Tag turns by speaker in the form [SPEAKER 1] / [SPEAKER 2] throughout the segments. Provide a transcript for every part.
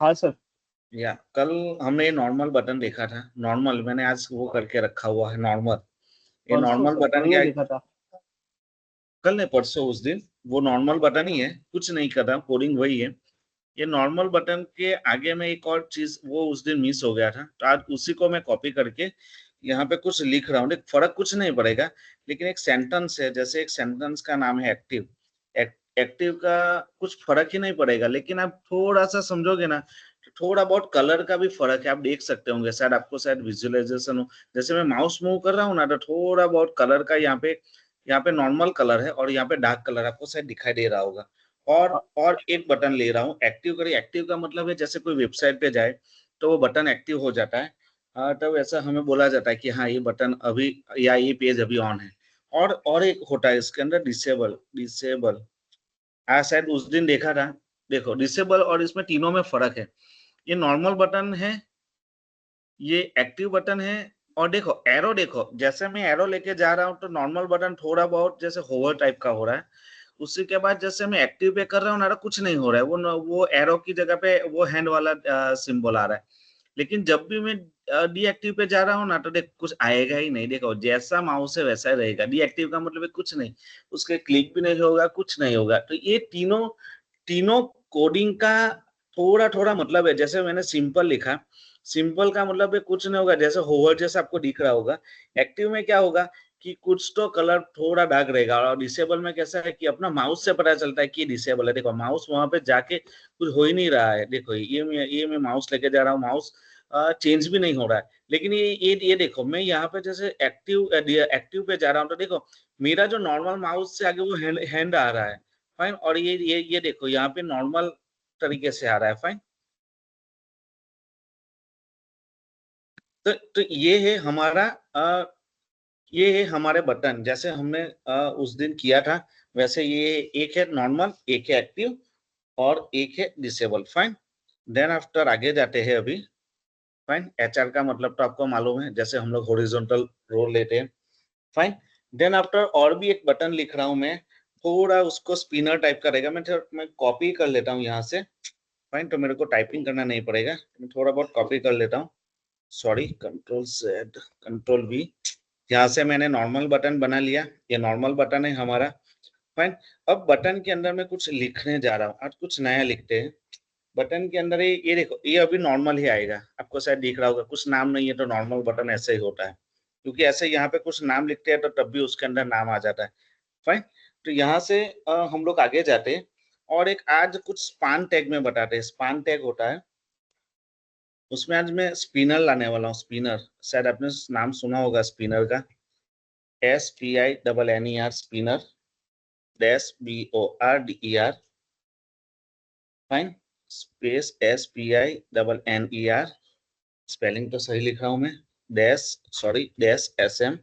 [SPEAKER 1] हाँ सर।
[SPEAKER 2] या कल हमने नॉर्मल बटन देखा था, नॉर्मल मैंने आज वो करके रखा हुआ है नॉर्मल। ये
[SPEAKER 1] परसों
[SPEAKER 2] नॉर्मल
[SPEAKER 1] सर,
[SPEAKER 2] बटन
[SPEAKER 1] कल नहीं
[SPEAKER 2] क्या,
[SPEAKER 1] देखा था।
[SPEAKER 2] कल नहीं परसों उस दिन, वो नॉर्मल बटन ही है, कुछ नहीं कर रहा, कोडिंग वही है। ये नॉर्मल बटन के आगे में एक और चीज वो उस दिन मिस हो गया था, तो आज उसी को मैं कॉपी करके यहाँ पे कुछ लिख रहा हूँ। देख फर्क कुछ नहीं पड़ेगा, लेकिन एक सेंटेंस है, जैसे एक सेंटेंस का नाम है एक्टिव। एक्टिव का कुछ फर्क ही नहीं पड़ेगा, लेकिन आप थोड़ा सा समझोगे ना, तो थोड़ा बहुत कलर का भी फर्क है, आप देख सकते होंगे शायद, आपको शायद विजुअलाइजेशन हो। जैसे मैं माउस मूव कर रहा हूँ ना, तो थोड़ा बहुत कलर का यहाँ पे नॉर्मल कलर है और यहाँ पे डार्क कलर आपको शायद दिखाई दे रहा होगा। और
[SPEAKER 1] हाँ।
[SPEAKER 2] और एक बटन ले रहा हूँ एक्टिव करिए। एक्टिव का मतलब है जैसे कोई वेबसाइट पे जाए तो वो बटन एक्टिव हो जाता है। तब ऐसा हमें बोला जाता है कि हाँ ये बटन अभी, या ये पेज अभी ऑन है। और एक होता है इसके अंदर डिसेबल। डिसेबल शायद उस दिन देखा था। देखो डिसेबल और इसमें तीनों में फर्क है। ये नॉर्मल बटन है, ये एक्टिव बटन है। और देखो एरो, देखो जैसे मैं एरो लेके जा रहा हूँ तो नॉर्मल बटन थोड़ा बहुत जैसे होवर टाइप का हो रहा है। उसी के बाद जैसे मैं एक्टिव पे कर रहा हूँ ना तो कुछ नहीं हो रहा है, वो एरो की जगह पे वो हैंड वाला सिंबल आ रहा है। लेकिन जब भी मैं डीएक्टिव पे जा रहा हूँ ना तो देख कुछ आएगा ही नहीं। देखो जैसा माउस है वैसा ही रहेगा, डीएक्टिव का मतलब है कुछ नहीं, उसके क्लिक भी नहीं होगा, कुछ नहीं होगा। तो ये तीनों तीनों कोडिंग का थोड़ा थोड़ा मतलब है। जैसे मैंने सिंपल लिखा, सिंपल का मतलब है कुछ नहीं होगा, जैसे होवर जैसा आपको दिख रहा होगा। एक्टिव में क्या होगा कि कुछ तो कलर थोड़ा डार्क रहेगा। और डिसेबल में कैसा है कि अपना माउस से पता चलता है कि डिसेबल है। देखो माउस वहां पे जाके कुछ हो ही नहीं रहा है। देखो ये मैं माउस लेके जा रहा हूँ, माउस चेंज भी नहीं हो रहा है। लेकिन ये देखो मैं यहाँ पे जैसे एक्टिव एक्टिव पे जा रहा हूँ तो देखो मेरा जो नॉर्मल माउस से आगे वो हैंड हैंड आ रहा है। फाइन। और ये देखो यहाँ पे नॉर्मल तरीके से आ रहा है। फाइन। तो ये है हमारे बटन, जैसे हमने उस दिन किया था वैसे। ये एक है नॉर्मल, एक है एक्टिव, और एक है डिसेबल। फाइन। देन आफ्टर आगे जाते हैं अभी। फाइन। एचआर का मतलब तो आपको मालूम है, जैसे हम लोग हॉरिजॉन्टल रोल लेते हैं। फाइन। देन आफ्टर और भी एक बटन लिख रहा हूं मैं, थोड़ा उसको स्पिनर टाइप का रहेगा। मैं कॉपी कर लेता हूँ यहाँ से। फाइन। तो मेरे को टाइपिंग करना नहीं पड़ेगा, मैं थोड़ा बहुत कॉपी कर लेता हूँ। Sorry, control Z, control V। यहाँ से मैंने नॉर्मल बटन बना लिया, ये नॉर्मल बटन है हमारा। फाइन। अब बटन के अंदर मैं कुछ लिखने जा रहा हूँ, आज कुछ नया लिखते हैं। बटन के अंदर ये देखो, ये अभी नॉर्मल ही आएगा, आपको शायद दिख रहा होगा, कुछ नाम नहीं है तो नॉर्मल बटन ऐसे ही होता है। क्योंकि ऐसे यहाँ पे कुछ नाम लिखते हैं तो तब भी उसके अंदर नाम आ जाता है। फाइन। तो यहाँ से हम लोग आगे जाते हैं और एक आज कुछ स्पान टैग में बताते हैं। स्पान टैग होता है, उसमें आज मैं स्पिनर लाने वाला हूँ। स्पिनर, शायद आपने नाम सुना होगा स्पिनर का। SPINNER, spinner. BORDER। Fine. Space SPINNER, spelling तो सही लिख रहा हूं मैं। Dash, sorry, dash SM।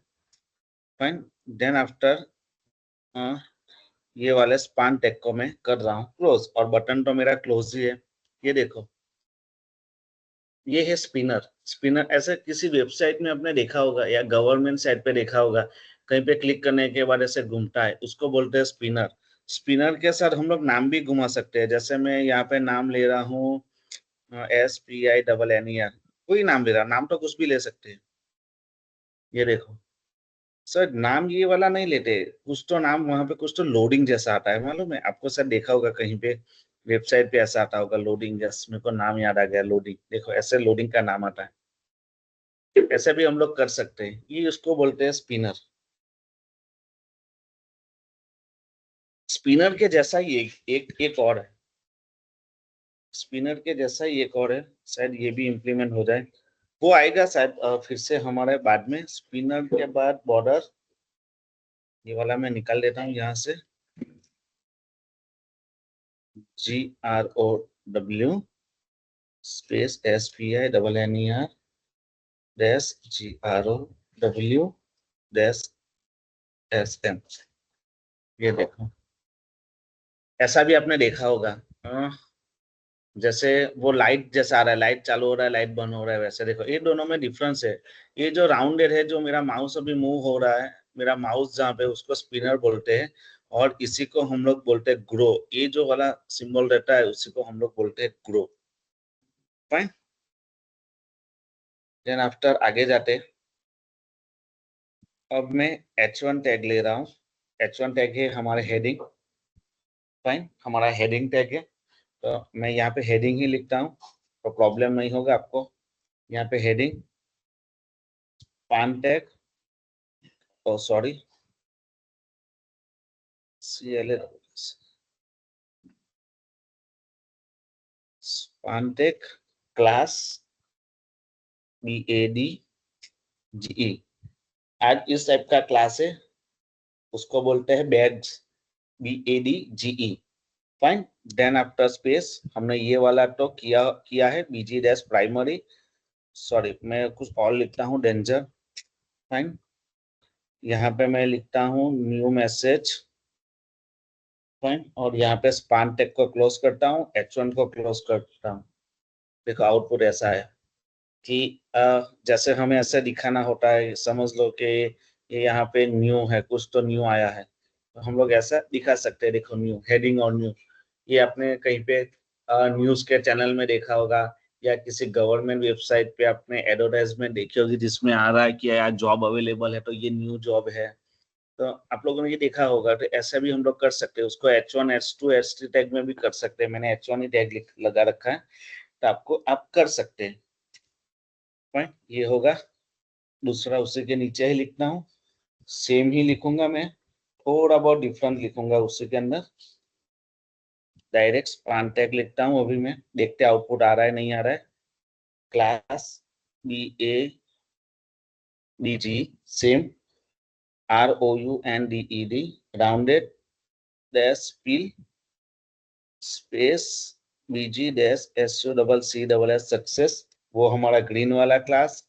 [SPEAKER 2] Fine. Then after ये वाले स्पान टैग को मैं कर रहा हूँ क्लोज, और बटन तो मेरा क्लोज ही है। ये देखो, ये है स्पिनर। स्पिनर ऐसे किसी वेबसाइट में आपने देखा होगा या गवर्नमेंट साइट पे देखा होगा, कहीं पे क्लिक करने के बाद ऐसे घूमता है, उसको बोलते हैं स्पिनर। स्पिनर के साथ हम लोग नाम भी घुमा सकते हैं। जैसे मैं यहाँ पे नाम ले रहा हूँ SPINNER, कोई नाम ले रहा, नाम तो कुछ भी ले सकते हैं। ये देखो सर, नाम ये वाला नहीं लेते, कुछ तो नाम वहां पे कुछ तो लोडिंग जैसा आता है, मालूम है आपको, सर देखा होगा कहीं पे वेबसाइट पे ऐसा आता होगा लोडिंग जैसा। मेरे को नाम याद आ गया, लोडिंग। देखो ऐसे लोडिंग का नाम आता है। ऐसे भी हम लोग कर सकते हैं, ये उसको बोलते हैं स्पिनर। स्पिनर के जैसा ही एक और है। स्पिनर के जैसा ही एक और है, शायद ये भी इम्प्लीमेंट हो जाए। वो आएगा शायद फिर से हमारे बाद में। स्पिनर के बाद बॉर्डर, ये वाला मैं निकाल देता हूँ यहाँ से। GROW space SPINNER dash GROW dash SM। ये देखो, ऐसा भी आपने देखा होगा। अ, जैसे वो लाइट जैसा आ रहा है, लाइट चालू हो रहा है, लाइट बंद हो रहा है, वैसे देखो ये दोनों में डिफरेंस है। ये जो राउंडेड है, जो मेरा माउस अभी मूव हो रहा है, मेरा माउस जहाँ पे, उसको स्पिनर बोलते हैं। और इसी को हम लोग बोलते हैं ग्रो। ये जो वाला सिंबल रहता है उसी को हम लोग बोलते हैं ग्रो। फाइन। देन आफ्टर आगे जाते, अब मैं H1 टैग ले रहा हूँ। H1 टैग है हमारे हेडिंग। फाइन, हमारा हेडिंग टैग है, तो मैं यहाँ पे हेडिंग ही लिखता हूँ, तो प्रॉब्लम नहीं होगा आपको। यहाँ पे heading span tag, oh sorry, CLA span tag class BADGE। आज इस टाइप का क्लास है, उसको बोलते हैं badges, BADGE। Fine. Then after space, हमने ये वाला तो किया है, BG डैश प्राइमरी, सॉरी मैं कुछ और लिखता हूँ, डेंजर। फाइन। यहाँ पे मैं लिखता हूँ न्यू मैसेज। फाइन। और यहाँ पे स्पान टैग को क्लोज करता हूँ, H1 को क्लोज करता हूँ। देखो आउटपुट ऐसा है कि जैसे हमें ऐसे दिखाना होता है, समझ लो कि ये यहाँ पे न्यू है, कुछ तो न्यू आया है, तो हम लोग ऐसा दिखा सकते हैं। देखो न्यू हेडिंग और न्यू, ये आपने कहीं पे न्यूज के चैनल में देखा होगा, या किसी गवर्नमेंट वेबसाइट पे आपने एडवर्टाइजमेंट देखी होगी जिसमें आ रहा है कि यार जॉब अवेलेबल है, तो ये न्यू जॉब है। तो आप लोगों ने ये देखा होगा, तो ऐसा भी हम लोग कर सकते हैं। उसको H1 H2 H3 टैग में भी कर सकते हैं। मैंने H1 ही टैग लगा रखा है, तो आपको आप कर सकते हैं। फाइन, ये होगा। दूसरा उसी के नीचे ही लिखता हूँ, सेम ही लिखूंगा मैं, थोड़ा बहुत डिफरेंट लिखूंगा उसी के अंदर। डायरेक्ट स्पान टैग लिखता हूँ अभी मैं, देखते आउटपुट आ रहा है नहीं आ रहा है। Class BADG, same ROUNDED, rounded dash fill space BG dash SUCCS success, वो हमारा ग्रीन वाला क्लास।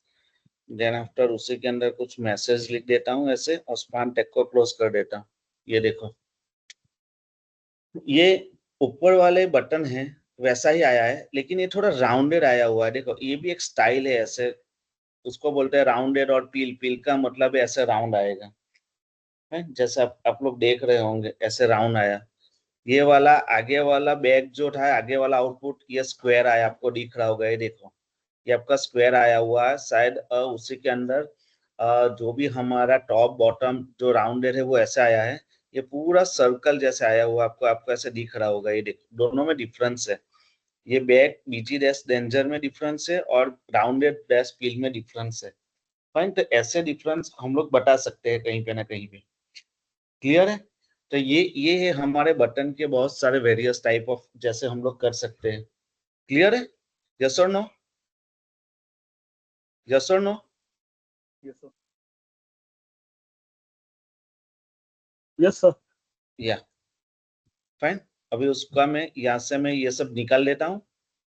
[SPEAKER 2] देन आफ्टर उसी के अंदर कुछ मैसेज लिख देता हूँ ऐसे, और स्पान टैग को क्लोज कर देता हूँ। ये देखो, ये ऊपर वाले बटन है वैसा ही आया है, लेकिन ये थोड़ा राउंडेड आया हुआ है। देखो ये भी एक स्टाइल है ऐसे, उसको बोलते हैं राउंडेड, और पील, पील का मतलब है ऐसे राउंड आएगा है, जैसे आप लोग देख रहे होंगे ऐसे राउंड आया। ये वाला आगे वाला बैग जो था, आगे वाला आउटपुट, ये स्क्वायर आया, आपको दिख रहा होगा, ये देखो ये आपका स्क्वायर आया हुआ है शायद। उसी के अंदर जो भी हमारा टॉप बॉटम जो राउंडेड है वो ऐसे आया है। ये पूरा सर्कल जैसे आया हुआ आपको आपको ऐसे दिख रहा होगा। ये देखो दोनों में डिफरेंस है। ये बैग BG डैश डेंजर में डिफरेंस है, और राउंडेड डैश पील में डिफरेंस है। फाइन, तो ऐसे डिफरेंस हम लोग बता सकते हैं कहीं पे ना कहीं पे। क्लियर है? तो ये है हमारे बटन के बहुत सारे वेरियस टाइप ऑफ, जैसे हम लोग कर सकते हैं। क्लियर है? यस और नो? यस और no?
[SPEAKER 1] Yes sir. Yes sir.
[SPEAKER 2] या फाइन। अभी उसका मैं यहाँ से मैं ये सब निकाल लेता हूँ।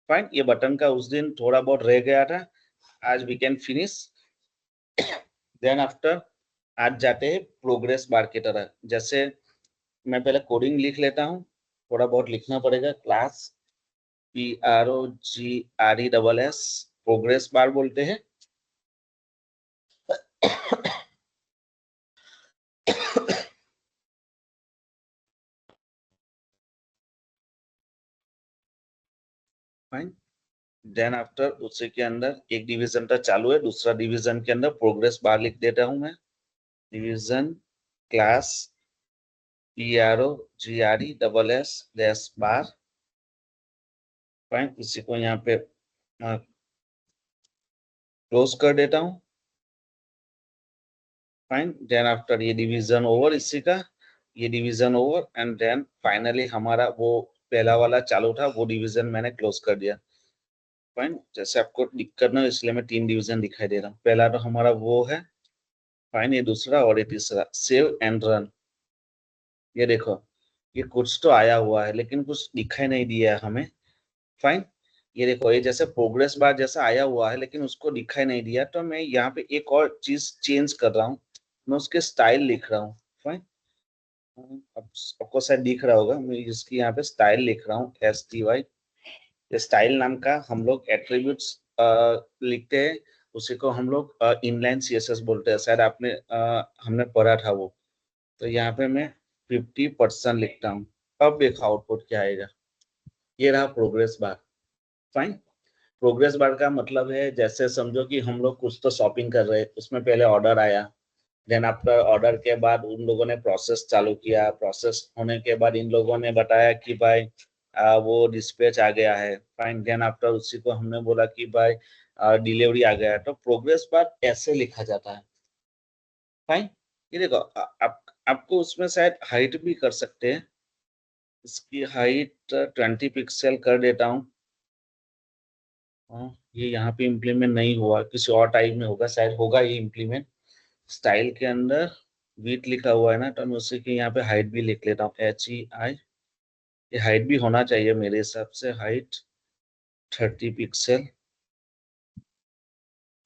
[SPEAKER 2] फाइन, ये बटन का उस दिन थोड़ा बहुत रह गया था, आज we can finish. Then after आज जाते हैं प्रोग्रेस बार की तरह। जैसे मैं पहले कोडिंग लिख लेता हूँ, थोड़ा बहुत लिखना पड़ेगा। क्लास PROGRESS, प्रोग्रेस बार बोलते हैं। फाइन। देन आफ्टर उसी के अंदर एक डिवीजन का चालू है, दूसरा डिवीजन के अंदर प्रोग्रेस बार लिख देता हूँ मैं। Division class PROGRESS dash bar. Fine, इसी को यहाँ पे क्लोज कर देता हूँ। फाइन। देन आफ्टर ये डिवीजन ओवर इसी का, ये division over, and then finally हमारा वो पहला वाला चालू था वो डिवीजन मैंने क्लोज कर दिया। फाइन, जैसे आपको दिक्कत ना हो इसलिए मैं 3 डिवीजन दिखाई दे रहा हूँ। पहला तो हमारा वो है। फाइन, ये दूसरा और ये तीसरा। Save and run. ये देखो, ये कुछ तो आया हुआ है लेकिन कुछ दिखाई नहीं दिया है हमें। फाइन, ये देखो ये जैसे प्रोग्रेस बार जैसा आया हुआ है लेकिन उसको दिखाई नहीं दिया, तो मैं यहाँ पे एक और चीज चेंज कर रहा हूँ, मैं उसके स्टाइल लिख रहा हूँ। फाइन, अब आपको शायद दिख रहा होगा, मैं इसकी यहाँ पे स्टाइल लिख रहा हूँ, STY। ये स्टाइल नाम का हम लोग एट्रीब्यूट्स लिखते हैं, उसी को हम लोग इनलाइन CSS बोलते हैं, शायद आपने हमने पढ़ा था वो। तो यहाँ पे मैं 50% लिखता हूँ। अब देखो आउटपुट क्या आएगा। ये रहा progress bar. Fine, progress bar का मतलब है जैसे समझो कि हम लोग कुछ तो शॉपिंग कर रहे हैं, उसमें पहले ऑर्डर आया, देन आफ्टर ऑर्डर के बाद उन लोगों ने प्रोसेस चालू किया, प्रोसेस होने के बाद इन लोगों ने बताया कि भाई वो डिस्पैच आ गया है, फाइन, देन आफ्टर उसी को हमने बोला कि भाई डिलीवरी आ गया है। तो प्रोग्रेस बार ऐसे लिखा जाता है, फाइन। ये देखो आपको उसमें शायद हाइट भी कर सकते हैं, इसकी हाइट 20 पिक्सल कर देता हूँ। ये यहाँ पे इम्प्लीमेंट नहीं हुआ, किसी और टाइप में होगा, शायद होगा ये इम्प्लीमेंट। स्टाइल के अंदर विड्थ लिखा हुआ है ना, तो मैं उसी के यहाँ पे हाइट भी लिख लेता हूँ, HEI। ये हाइट भी होना चाहिए मेरे हिसाब से, हाइट 30 पिक्सल।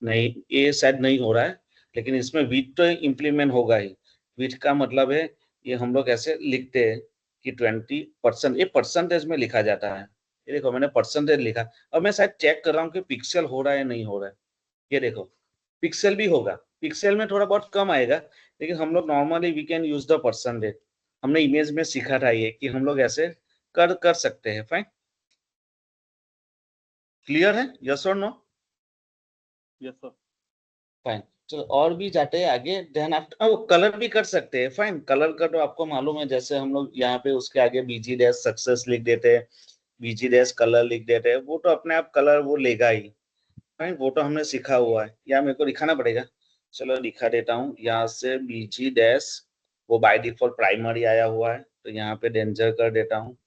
[SPEAKER 2] नहीं, ये शायद नहीं हो रहा है, लेकिन इसमें विड्थ तो इम्प्लीमेंट होगा ही। विड्थ का मतलब है ये हम लोग ऐसे लिखते हैं कि 20%, ये परसेंटेज में लिखा जाता है। ये देखो मैंने परसेंटेज लिखा, और मैं शायद चेक कर रहा हूँ कि पिक्सल हो रहा है या नहीं हो रहा है। ये देखो पिक्सल भी होगा, पिक्सल में थोड़ा बहुत कम आएगा, लेकिन हम लोग normally we can use the percentage. हमने इमेज में सीखा था ये कि हम लोग ऐसे कर कर सकते हैं, फाइन। क्लियर है, यस और नो?
[SPEAKER 1] Yes sir.
[SPEAKER 2] फाइन। चलो और भी जाते हैं आगे, देन आफ्टर कलर भी कर सकते हैं, फाइन। कलर का तो आपको मालूम है, जैसे हम लोग यहाँ पे उसके आगे बीजी डैश सक्सेस लिख देते हैं, बीजी डैश कलर लिख देते हैं, वो तो अपने आप कलर वो लेगा ही, फाइन। वो तो हमने सीखा हुआ है, या मेरे को दिखाना पड़ेगा? चलो दिखा देता हूँ, यहाँ से बीजी डैश वो बाय डिफॉल्ट प्राइमरी आया हुआ है, तो यहाँ पे डेंजर कर देता हूँ,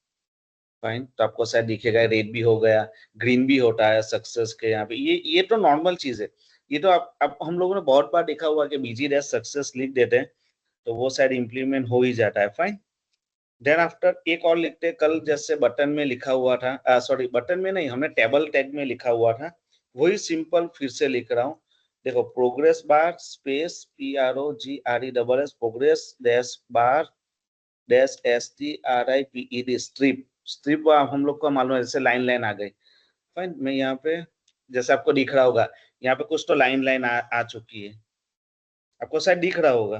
[SPEAKER 2] फाइन। तो आपको शायद दिखेगा रेड भी हो गया, ग्रीन भी होता है सक्सेस के यहाँ पे, ये तो नॉर्मल चीज है। ये तो आप हम लोगों ने बहुत बार देखा हुआ कि बीजी डैश सक्सेस लिख देते हैं, तो वो शायद इम्प्लीमेंट हो ही जाता है, फाइन। देन आफ्टर एक और लिखते हैं, कल जैसे बटन में लिखा हुआ था, सॉरी बटन में नहीं, हमने टेबल टैग में लिखा हुआ था, वही सिंपल फिर से लिख रहा हूँ। देखो progress bar space PROGRESS, progress dash bar dash STRIPED, strip. Strip हम लोग को मालूम है, जैसे लाइन लाइन आ गई, फाइन। मैं यहाँ पे जैसे आपको दिख रहा होगा, यहाँ पे कुछ तो लाइन लाइन आ चुकी है, आपको शायद दिख रहा होगा,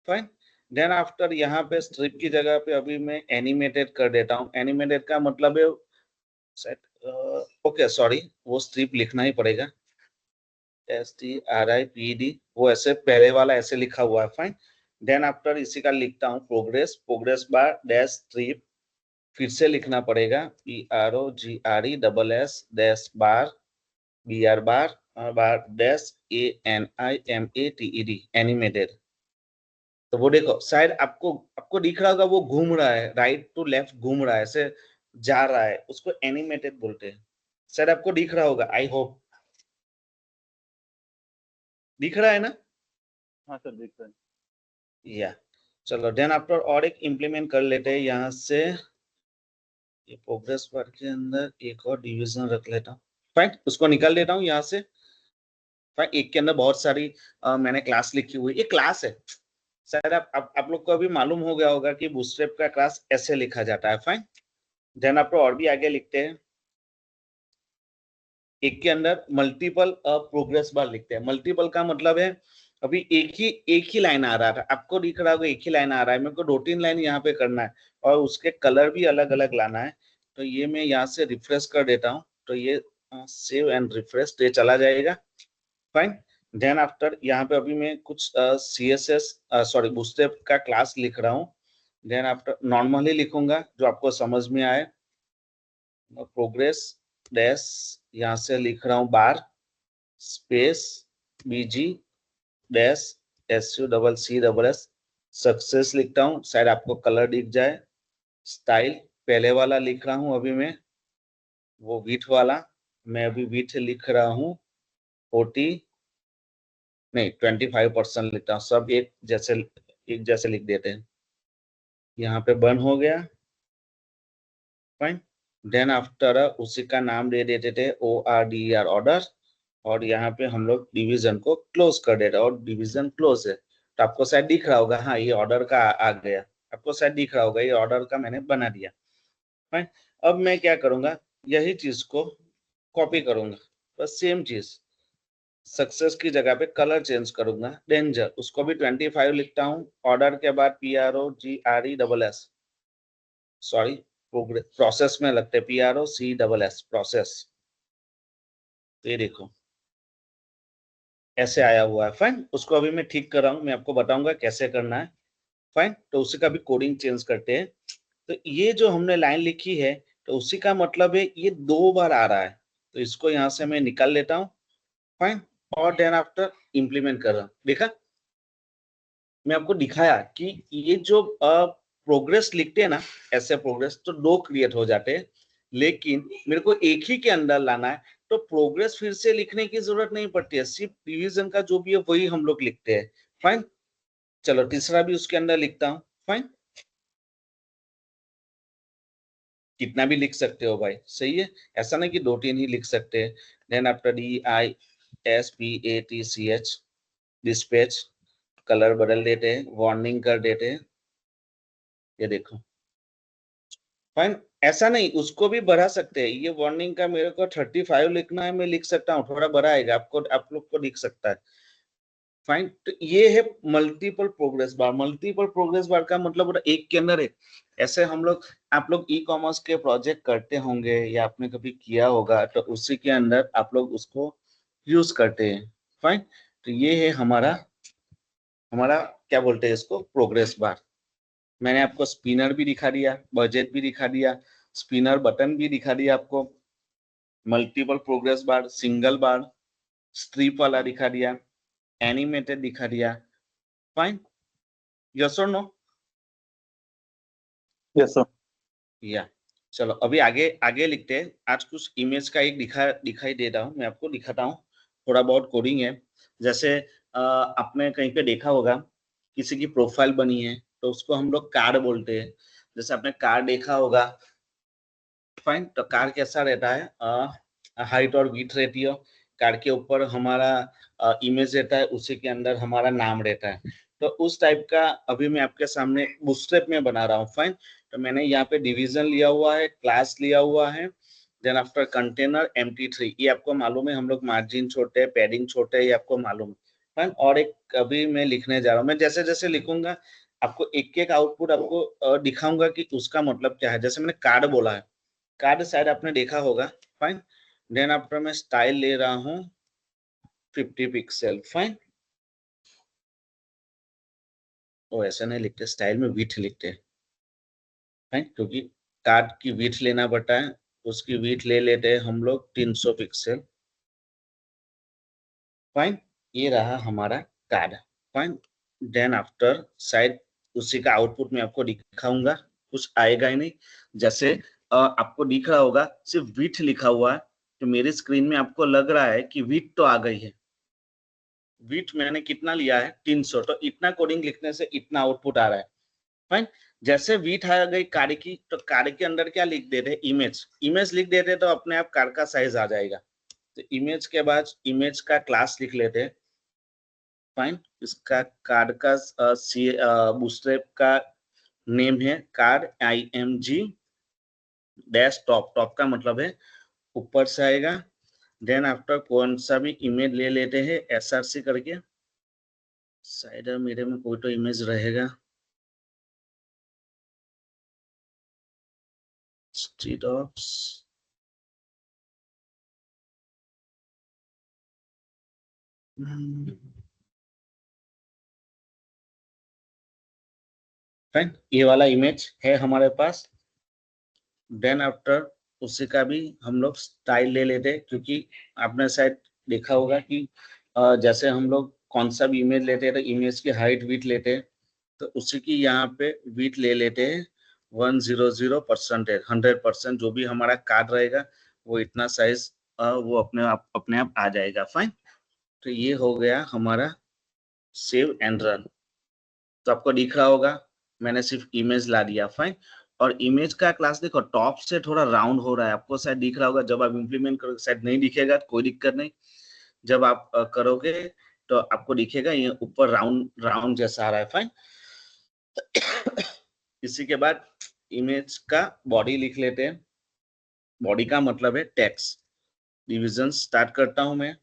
[SPEAKER 2] फाइन। देन आफ्टर यहाँ पे स्ट्रिप की जगह पे अभी मैं एनिमेटेड कर देता हूँ। एनिमेटेड का मतलब है शायद, ओके सॉरी, वो स्ट्रिप लिखना ही पड़ेगा, STRIPED, वो ऐसे पहले वाला ऐसे लिखा हुआ है, फाइन। देन आफ्टर इसी का लिखता हूँ progress, progress bar dash strip, फिर से लिखना पड़ेगा PROGRESS डैश बार BR बार बार डैश ANIMATED, एनिमेटेड। तो वो देखो शायद आपको आपको दिख रहा होगा, वो घूम रहा है, राइट टू लेफ्ट घूम रहा है, ऐसे जा रहा है, उसको एनिमेटेड बोलते हैं। शायद आपको दिख रहा होगा, आई होप दिख रहा है ना?
[SPEAKER 1] हाँ सर, देख रहे हैं।
[SPEAKER 2] या चलो देन आफ्टर और एक इम्प्लीमेंट कर लेते हैं यहाँ से, ये प्रोग्रेस बार के अंदर एक और डिवीजन रख लेता हूँ, फाइन, उसको निकाल देता हूँ यहाँ से। फाइन, एक के अंदर बहुत सारी मैंने क्लास लिखी हुई, ये क्लास है। शायद आप लोग को अभी मालूम हो गया होगा कि बूटस्ट्रैप का क्लास ऐसे लिखा जाता है, फाइन। देन आफ्टर और भी आगे लिखते हैं, एक के अंदर मल्टीपल प्रोग्रेस बार लिखते हैं। मल्टीपल का मतलब है अभी एक ही लाइन आ रहा था, आपको दिख रहा होगा एक ही लाइन आ रहा है, मेरे को 2-3 लाइन यहाँ पे करना है, और उसके कलर भी अलग अलग लाना है। तो ये मैं यहाँ से रिफ्रेश कर देता हूँ, तो ये सेव एंड रिफ्रेश, ये चला जाएगा, फाइन। देन आफ्टर यहाँ पे अभी मैं कुछ CSS सॉरी बूटस्ट्रैप का क्लास लिख रहा हूँ। देन आफ्टर नॉर्मली लिखूंगा जो आपको समझ में आए, प्रोग्रेस डैश, यहाँ से लिख रहा हूँ bar space BG dash SUCCS success लिखता हूँ, शायद आपको कलर दिख जाए। स्टाइल पहले वाला लिख रहा हूँ अभी मैं, वो विथ वाला, मैं अभी विथ लिख रहा हूँ 40 नहीं 25% लिखता हूँ, सब एक जैसे लिख देते हैं। यहाँ पे बंद हो गया, फाइन। देन आफ्टर उसी का नाम दे देते थे ORDER, ऑर्डर, और यहाँ पे हम लोग डिवीजन को क्लोज कर देते, और डिवीजन क्लोज है, तो आपको शायद दिख रहा होगा, हाँ ये ऑर्डर का आ गया, आपको शायद दिख रहा होगा ये ऑर्डर का मैंने बना दिया, फाइन। अब मैं क्या करूंगा, यही चीज को कॉपी करूंगा, बस सेम चीज, सक्सेस की जगह पे कलर चेंज करूंगा, डेंजर, उसको भी 25 लिखता हूँ, ऑर्डर के बाद PROGRESS, सॉरी प्रोसेस में लगते PROCSS, प्रोसेस, तो ये देखो ऐसे आया हुआ है। फाइन, उसको अभी मैं ठीक कर रहा हूँ, मैं आपको बताऊंगा कैसे करना है। फाइन, तो उसी का भी कोडिंग चेंज करते हैं। तो ये जो हमने लाइन लिखी है तो उसी का मतलब है ये 2 बार आ रहा है, तो इसको यहाँ से मैं निकाल लेता हूँ। फाइन, और देन आफ्टर इम्प्लीमेंट कर रहा हूँ। देखा, मैं आपको दिखाया कि ये जो प्रोग्रेस लिखते हैं ना, ऐसे प्रोग्रेस तो 2 क्रिएट हो जाते हैं, लेकिन मेरे को एक ही के अंदर लाना है तो प्रोग्रेस फिर से लिखने की जरूरत नहीं पड़ती है, सिर्फ डिवीजन का जो भी है वही हम लोग लिखते हैं। फाइन, चलो तीसरा भी उसके अंदर लिखता हूँ। फाइन, कितना भी लिख सकते हो भाई, सही है, ऐसा नहीं कि 2-3 ही लिख सकते हैं। Then after DISPATCH dispatch, colour बदल देते हैं, वार्निंग कर देते हैं, ये देखो। फाइन, ऐसा नहीं, उसको भी बढ़ा सकते हैं। ये वार्निंग का मेरे को 35 लिखना है, मैं लिख सकता हूँ, थोड़ा बड़ा आएगा, आपको आप लोग को दिख सकता है। फाइन, तो ये है multiple progress bar. Multiple progress bar का मतलब होता है एक के अंदर एक। ऐसे हम लोग, आप लोग ई कॉमर्स के प्रोजेक्ट करते होंगे या आपने कभी किया होगा, तो उसी के अंदर आप लोग उसको यूज करते हैं। फाइन, तो ये है हमारा हमारा क्या बोलते हैं इसको, प्रोग्रेस बार। मैंने आपको स्पिनर भी दिखा दिया, बजट भी दिखा दिया, स्पिनर बटन भी दिखा दिया आपको, मल्टीपल प्रोग्रेस बार, सिंगल बार, स्ट्रिप वाला दिखा दिया, एनिमेटेड दिखा दिया। फाइन, यस और नो?
[SPEAKER 1] Yes sir.
[SPEAKER 2] या चलो अभी आगे आगे लिखते हैं। आज कुछ इमेज का एक दिखाई दे रहा हूँ, मैं आपको दिखाता हूँ। थोड़ा बहुत कोडिंग है। जैसे आपने कहीं पे देखा होगा किसी की प्रोफाइल बनी है तो उसको हम लोग कार्ड बोलते हैं। जैसे आपने कार्ड देखा होगा। फाइन, तो कार्ड कैसा रहता है, हाइट और विड्थ रहती है। कार्ड के ऊपर हमारा इमेज रहता है, उसी के अंदर हमारा नाम रहता है। तो उस टाइप का अभी मैं आपके सामने बूटस्ट्रैप में बना रहा हूँ। फाइन, तो मैंने यहाँ पे डिवीजन लिया हुआ है, क्लास लिया हुआ है, देन आफ्टर कंटेनर empty3। ये आपको मालूम है, हम लोग मार्जिन छोड़ते हैं, पैडिंग छोड़ते हैं, ये आपको मालूम है। फाइन, और एक अभी मैं लिखने जा रहा हूँ। मैं जैसे जैसे लिखूंगा आपको एक एक आउटपुट आपको दिखाऊंगा कि उसका मतलब क्या है। जैसे मैंने कार्ड बोला है, कार्ड शायद आपने देखा होगा। फाइन, देन आफ्टर मैं स्टाइल ले रहा हूँ 50 पिक्सल। फाइन, तो ऐसा नहीं लिखते, स्टाइल में विड्थ लिखते हैं। फाइन, क्योंकि कार्ड की विड्थ लेना पड़ता है, उसकी विड्थ ले लेते हैं हम लोग 300 पिक्सल। फाइन, ये रहा हमारा कार्ड। फाइन, देन आफ्टर शायद उसी का आउटपुट में आपको दिखाऊंगा, कुछ आएगा ही नहीं। जैसे आपको दिख रहा होगा सिर्फ विड्थ लिखा हुआ है, तो मेरी स्क्रीन में आपको लग रहा है कि विड्थ तो आ गई है। विड्थ मैंने कितना लिया है 300, तो इतना कोडिंग लिखने से इतना आउटपुट आ रहा है। फाइन, जैसे विड्थ आ गई कार्ड की, तो कार्ड के अंदर क्या लिख देते हैं, इमेज। इमेज लिख देते हैं तो अपने आप कार्ड का साइज आ जाएगा। तो इमेज के बाद इमेज का क्लास लिख लेते हैं। फाइन, इसका कार्ड का बूटस्ट्रैप का नेम है card IMG dash top. Top का मतलब है ऊपर से आएगा। देन आफ्टर कौन सा भी इमेज ले लेते हैं SRC करके, शायद मेरे में कोई तो इमेज रहेगा। स्ट्रीट ऑफ्स, फाइन, ये वाला इमेज है हमारे पास। देन आफ्टर उसी का भी हम लोग स्टाइल ले लेते हैं, क्योंकि आपने शायद देखा होगा कि जैसे हम लोग कौन सा भी इमेज लेते हैं तो इमेज की हाइट विड्थ लेते हैं, तो उसी की यहाँ पे विड्थ ले लेते हैं 100%, 100%। जो भी हमारा कार्ड रहेगा वो इतना साइज वो अपने आप आ जाएगा। फाइन, तो ये हो गया हमारा सेव एंड रन। तो आपको दिख रहा होगा मैंने सिर्फ इमेज ला दिया। फाइन, और इमेज का क्लास देखो टॉप से थोड़ा राउंड हो रहा है, आपको शायद दिख रहा होगा। जब आप इम्प्लीमेंट करोगे शायद नहीं दिखेगा, कोई दिक्कत नहीं। जब आप करोगे तो आपको दिखेगा ये ऊपर राउंड राउंड जैसा आ रहा है। फाइन, इसी के बाद इमेज का बॉडी लिख लेते हैं। बॉडी का मतलब है टेक्स्ट। डिवीजन स्टार्ट करता हूं मैं,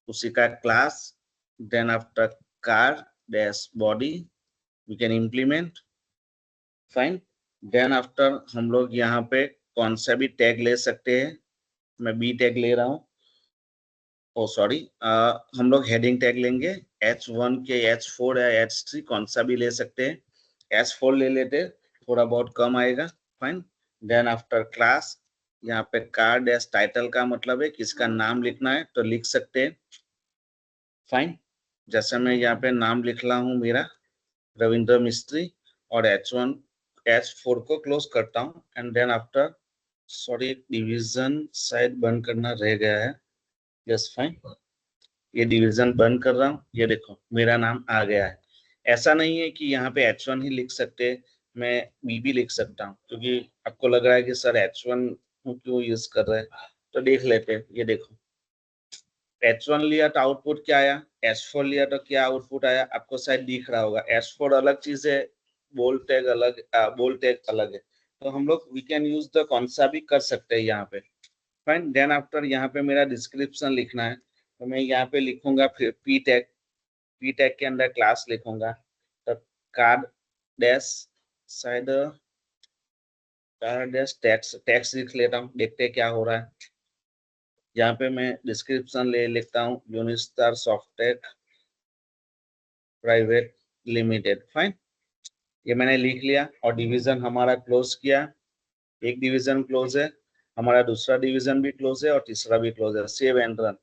[SPEAKER 2] उसी का class, then after car dash body we can implement. Fine, then after हम लोग यहाँ पे कौन सा भी टैग ले सकते हैं। मैं बी टैग ले रहा हूँ। ओ सॉरी, हम लोग हेडिंग टैग लेंगे H1 के H4 या H3 कौन सा भी ले सकते हैं। H4 ले लेते, थोड़ा बहुत कम आएगा। फाइन। देन आफ्टर क्लास, यहाँ पे कार डैश टाइटल का मतलब है किसका नाम लिखना है तो लिख सकते हैं। फाइन। जैसे मैं यहाँ पे नाम लिख रहा हूँ मेरा रविंद्र मिस्त्री, और H1 H4 को क्लोज करता हूँ। And then after, sorry division शायद बंद करना रह गया है। यस फाइन, ये डिवीजन बंद कर रहा हूँ। ये देखो मेरा नाम आ गया है। ऐसा नहीं है कि यहाँ पे H1 ही लिख सकते, मैं बी भी लिख सकता हूँ, क्योंकि आपको लग रहा है कि सर H1 क्यों यूज कर रहे हैं, तो देख लेते हैं। ये देखो H1 लिया तो आउटपुट क्या आया, H4 लिया तो क्या आउटपुट आया, आपको शायद दिख रहा होगा। H4 अलग चीज है, बोल्ड टैग अलग, बोल्ड टैग अलग है। तो हम लोग वी कैन यूज द कौन सा भी कर सकते हैं यहाँ पे। फाइन। देन आफ्टर यहाँ पे मेरा डिस्क्रिप्शन लिखना है, तो मैं यहाँ पे लिखूंगा फिर पी टैग, पी टैग के अंदर क्लास लिखूंगा। तो कार्ड डैश, शायद कार्ड डैश टैक्स, टैक्स लिख लेता हूँ, देखते हैं क्या हो रहा है। यहाँ पे मैं डिस्क्रिप्शन ले लिखता हूँ, यूनिस्टार सॉफ्टवेयर प्राइवेट लिमिटेड। फाइन, ये मैंने लिख लिया और डिवीजन हमारा क्लोज किया। एक डिवीजन क्लोज है हमारा, दूसरा डिवीजन भी क्लोज है और तीसरा भी क्लोज है। Save and run.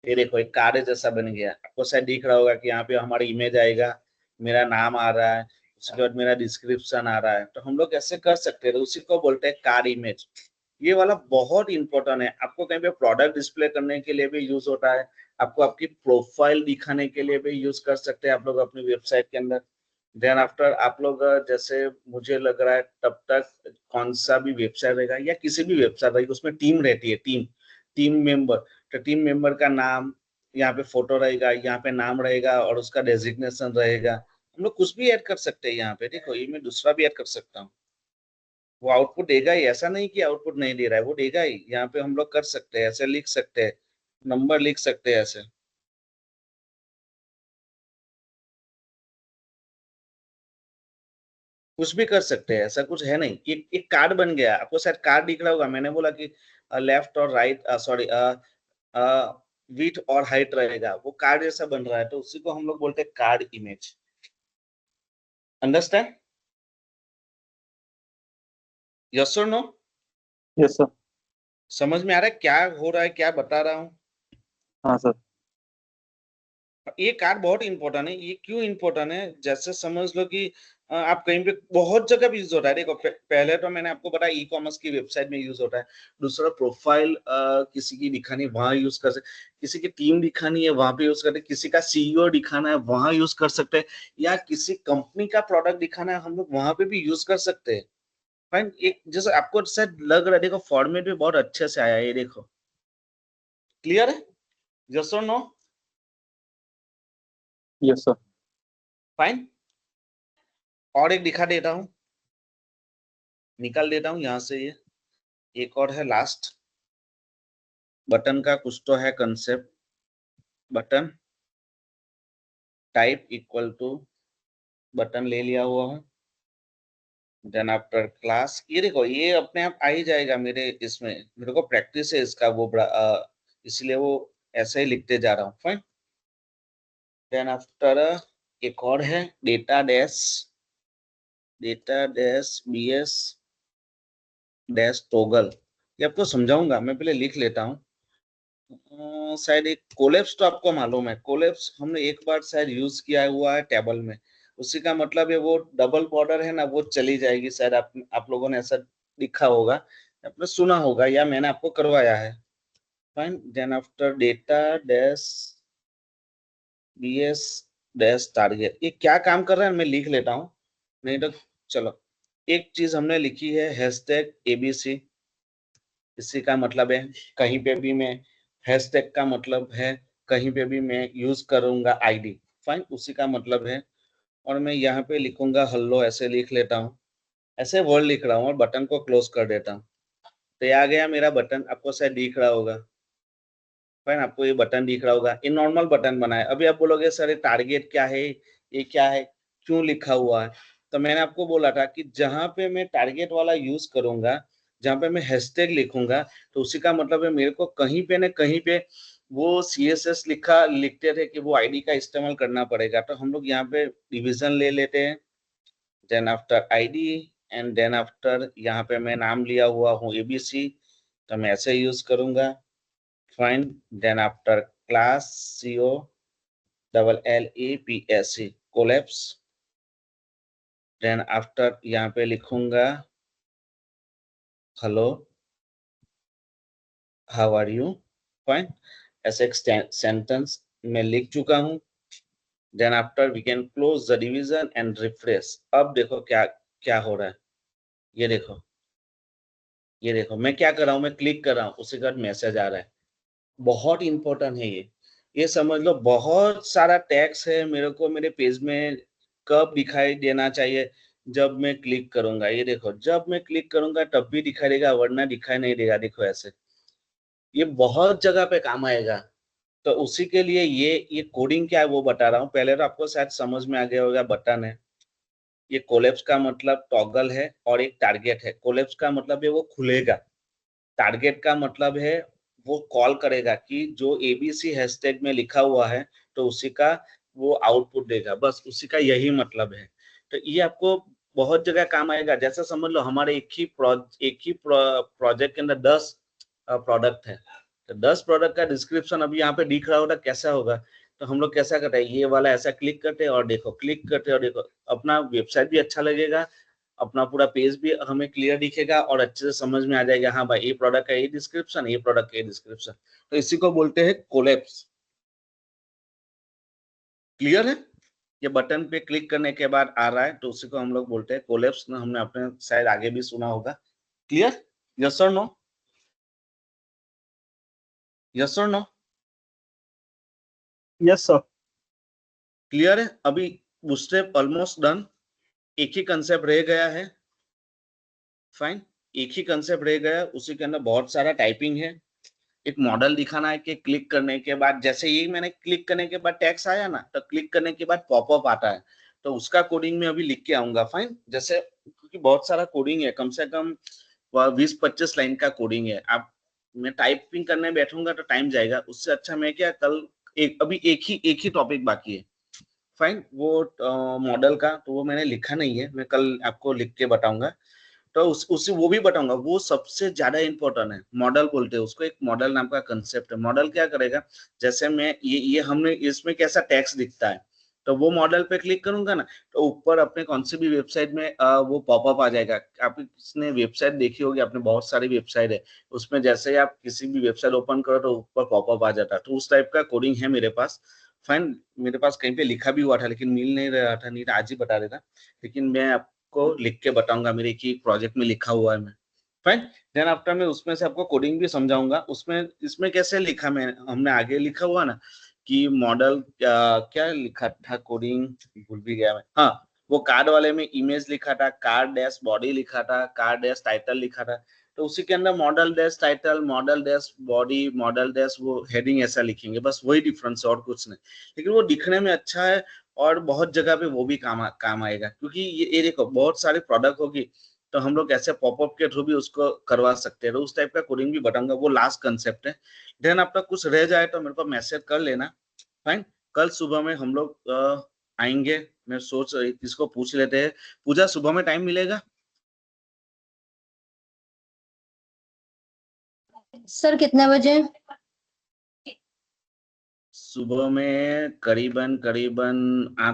[SPEAKER 2] ये देखो एक कार्य जैसा बन गया। आपको शायद दिख रहा होगा कि यहाँ पे हमारी इमेज आएगा, मेरा नाम आ रहा है, उसके बाद मेरा डिस्क्रिप्शन आ रहा है। तो हम लोग कैसे कर सकते हैं, तो उसी को बोलते हैं कार इमेज। ये वाला बहुत इंपॉर्टेंट है, आपको कहीं पे प्रोडक्ट डिस्प्ले करने के लिए भी यूज होता है, आपको आपकी प्रोफाइल दिखाने के लिए भी यूज कर सकते हैं आप लोग अपनी वेबसाइट के अंदर। देन आफ्टर आप लोग जैसे मुझे लग रहा है तब तक कौन सा भी वेबसाइट रहेगा या किसी भी वेबसाइट रहेगी उसमें टीम रहती है, टीम, टीम मेंबर। तो टीम मेंबर का नाम, यहाँ पे फोटो रहेगा, यहाँ पे नाम रहेगा और उसका डेजिग्नेशन रहेगा। हम लोग कुछ भी ऐड कर सकते हैं यहाँ पे। देखो ये मैं दूसरा भी ऐड कर सकता हूँ, वो आउटपुट देगा ही। ऐसा नहीं कि आउटपुट नहीं दे रहा है, वो देगा ही। यहाँ पे हम लोग कर सकते हैं, ऐसे लिख सकते हैं, नंबर लिख सकते हैं, ऐसे कुछ भी कर सकते हैं। ऐसा कुछ है नहीं, एक कार्ड बन गया। आपको शायद कार्ड दिख रहा होगा, मैंने बोला कि लेफ्ट और राइट, सॉरी विथ और हाइट रहेगा, वो कार्ड जैसा बन रहा है, तो उसी को हम लोग बोलते हैं कार्ड इमेज। अंडरस्टैंड? यस और नो?
[SPEAKER 1] Yes sir.
[SPEAKER 2] समझ में आ रहा है क्या हो रहा है, क्या बता रहा हूँ?
[SPEAKER 1] हाँ सर।
[SPEAKER 2] ये कार्ड बहुत इंपॉर्टेंट है। ये क्यों इंपॉर्टेंट है, जैसे समझ लो कि आप कहीं पे बहुत जगह भी यूज होता है। देखो पहले तो मैंने आपको बताया ई कॉमर्स की वेबसाइट में यूज होता है। दूसरा प्रोफाइल किसी की दिखानी है वहां यूज कर सकते, किसी की टीम दिखानी है वहां पे यूज करते, किसी का सीईओ दिखाना है वहां यूज कर सकते हैं, या किसी कंपनी का प्रोडक्ट दिखाना है हम लोग वहां पे भी यूज कर सकते हैं। फाइन। एक जैसे आपको शायद लग रहा है, देखो फॉर्मेट भी बहुत अच्छे से आया है, ये देखो क्लियर है? यस और नो?
[SPEAKER 1] Yes sir.
[SPEAKER 2] फाइन। और एक दिखा देता हूँ, निकाल देता हूँ यहाँ से ये। एक और है लास्ट, बटन का कुछ तो है concept. Button type equal to, button ले लिया हुआ है। देन आफ्टर क्लास, ये देखो ये अपने आप आ ही जाएगा मेरे इसमें, मेरे को प्रैक्टिस है इसका, वो बड़ा इसलिए वो ऐसे ही लिखते जा रहा हूँ। फाइन। देन आफ्टर एक और है data dash, data dash BS dash toggle. ये आपको समझाऊंगा, मैं पहले लिख लेता हूँ। शायद एक कोलेप्स तो आपको मालूम है, कोलेप्स हमने एक बार शायद यूज किया हुआ है टेबल में। उसी का मतलब है वो डबल बॉर्डर है ना, वो चली जाएगी। शायद आप लोगों ने ऐसा लिखा होगा, आपने सुना होगा, या मैंने आपको करवाया है। Fine. Then after data dash BS dash target, ये क्या काम कर रहा है मैं लिख लेता हूँ, नहीं तो चलो। एक चीज हमने लिखी है हैशटैग एबीसी, इसी का मतलब है कहीं पे भी मैं, हैशटैग का मतलब है कहीं पे भी मैं यूज करूंगा आईडी। फाइन, उसी का मतलब है। और मैं यहाँ पे लिखूंगा हेलो, ऐसे लिख लेता हूँ, ऐसे वर्ड लिख रहा हूँ और बटन को क्लोज कर देता हूँ। तो ये आ गया मेरा बटन, आपको शायद दिख रहा होगा। फाइन, आपको ये बटन दिख रहा होगा, ये नॉर्मल बटन बना है। अभी आप बोलोगे सर ये टारगेट क्या है, ये क्या है, क्यों लिखा हुआ है? तो मैंने आपको बोला था कि जहां पे मैं टारगेट वाला यूज करूंगा, जहां पे मैं हैशटैग लिखूंगा, तो उसी का मतलब है मेरे को कहीं पे न कहीं पे वो CSS लिखते थे कि वो आईडी का इस्तेमाल करना पड़ेगा, तो हम लोग यहाँ पे डिवीजन ले लेते हैं, then after ID and then after यहाँ पे मैं नाम लिया हुआ हूँ ABC, तो मैं ऐसे यूज करूंगा, fine, then after class COLLAPS collapse, then after यहाँ पे लिखूंगा hello how are you, fine, ऐसे एक सेंटेंस मैं लिख चुका हूँ, then after we can close the division and refresh. अब देखो क्या क्या हो रहा है, ये देखो, ये देखो मैं क्या कर रहा हूँ, मैं क्लिक कर रहा हूँ, उसके बाद मैसेज आ रहा है। बहुत इंपॉर्टेंट है ये समझ लो, बहुत सारा टैक्स है मेरे को मेरे पेज में कब दिखाई देना चाहिए, जब मैं क्लिक करूंगा, ये देखो जब मैं क्लिक करूंगा तब भी दिखाई देगा, वरना दिखाई नहीं देगा, देखो ऐसे, ये बहुत जगह पे काम आएगा। तो उसी के लिए ये कोडिंग क्या है वो बता रहा हूँ, पहले तो आपको शायद समझ में आ गया होगा, बटन है, ये कोलैप्स का मतलब टॉगल है और एक टारगेट है। कोलैप्स का मतलब है वो खुलेगा, टारगेट का मतलब है वो कॉल करेगा कि जो ABC हैशटैग में लिखा हुआ है तो उसी का वो आउटपुट देगा, बस उसी का यही मतलब है। तो ये आपको बहुत जगह काम आएगा, जैसे समझ लो हमारे एक ही प्रोजेक्ट के अंदर 10 प्रोडक्ट है, तो 10 प्रोडक्ट का डिस्क्रिप्शन अभी यहाँ पे दिख रहा होगा, कैसा होगा, तो हम लोग कैसा करते हैं, ये वाला ऐसा क्लिक करते हैं और देखो, क्लिक करते हैं और देखो, अपना वेबसाइट भी अच्छा लगेगा, अपना पूरा पेज भी हमें क्लियर दिखेगा और अच्छे से समझ में आ जाएगा, हाँ भाई ये प्रोडक्ट का ये डिस्क्रिप्शन, ये प्रोडक्ट का ये डिस्क्रिप्शन, तो इसी को बोलते हैं कोलैप्स। क्लियर है, ये बटन पे क्लिक करने के बाद आ रहा है तो उसी को हम लोग बोलते हैं कोलैप्स, ना हमने अपने शायद आगे भी सुना होगा। क्लियर, यस और नो, यस और नो,
[SPEAKER 1] यस सर।
[SPEAKER 2] क्लियर है। अभी स्टेप ऑलमोस्ट डन, एक ही कंसेप्ट रह गया है, फाइन, एक ही कंसेप्ट रह गया, उसी के अंदर बहुत सारा टाइपिंग है, एक मॉडल दिखाना है कि क्लिक करने के बाद, जैसे ही मैंने क्लिक करने के बाद टैक्स आया ना, तो क्लिक करने के बाद पॉपअप आता है, तो उसका कोडिंग में अभी लिख के आऊंगा, फाइन, जैसे क्योंकि बहुत सारा कोडिंग है, कम से कम 20-25 लाइन का कोडिंग है, आप मैं टाइपिंग करने बैठूंगा तो टाइम जाएगा, उससे अच्छा मैं क्या कल अभी एक ही टॉपिक बाकी है, फाइन, वो मॉडल का तो वो मैंने लिखा नहीं है, मैं कल आपको लिख के बताऊंगा, तो उससे वो भी बताऊंगा, वो सबसे ज्यादा इंपॉर्टेंट है, मॉडल बोलते हैं उसको, एक मॉडल नाम का कंसेप्ट है। मॉडल क्या करेगा, जैसे मैं ये हमने इसमें कैसा टेक्स्ट दिखता है, तो वो मॉडल पे क्लिक करूंगा ना, तो ऊपर अपने कौन सी भी वेबसाइट में वो पॉपअप आ जाएगा, आपने किसने वेबसाइट देखी होगी, आपने बहुत सारी वेबसाइट है, उसमें जैसे ही आप किसी भी वेबसाइट ओपन करो तो ऊपर पॉपअप आ जाता है, तो उस टाइप का कोडिंग है मेरे पास, फाइन, मेरे पास कहीं पे लिखा भी हुआ था लेकिन मिल नहीं रहा था, नहीं तो आज ही बता देता, लेकिन मैं को लिख के बताऊंगा, मेरे एक ही प्रोजेक्ट में लिखा हुआ है मैं, फाइन, देन आफ्टर मैं उसमें से आपको कोडिंग भी समझाऊंगा, उसमें इसमें कैसे लिखा, मैं हमने आगे लिखा हुआ ना कि मॉडल क्या लिखा था, कोडिंग भूल भी गया मैं, हाँ, वो कार्ड वाले में इमेज लिखा था, कार्ड डैश बॉडी लिखा था, कार्ड डैश टाइटल लिखा था, तो उसी के अंदर model dash title, model dash body, model dash वो हेडिंग ऐसा लिखेंगे, बस वही डिफरेंस है और कुछ नहीं, लेकिन वो दिखने में अच्छा है और बहुत जगह पे वो भी काम आएगा, क्योंकि ये देखो बहुत सारे प्रोडक्ट होगी, तो हम लोग ऐसे पॉपअप के थ्रू भी उसको करवा सकते हैं, तो उस टाइप का कोडिंग भी बताऊंगा, वो लास्ट कंसेप्ट है। देन आपका कुछ रह जाए तो मेरे को मैसेज कर लेना, फाइन, कल सुबह में हम लोग आएंगे, मैं सोच इसको पूछ लेते हैं, पूजा सुबह में टाइम मिलेगा?
[SPEAKER 3] सर कितने बजे?
[SPEAKER 2] सुबह में करीबन करीबन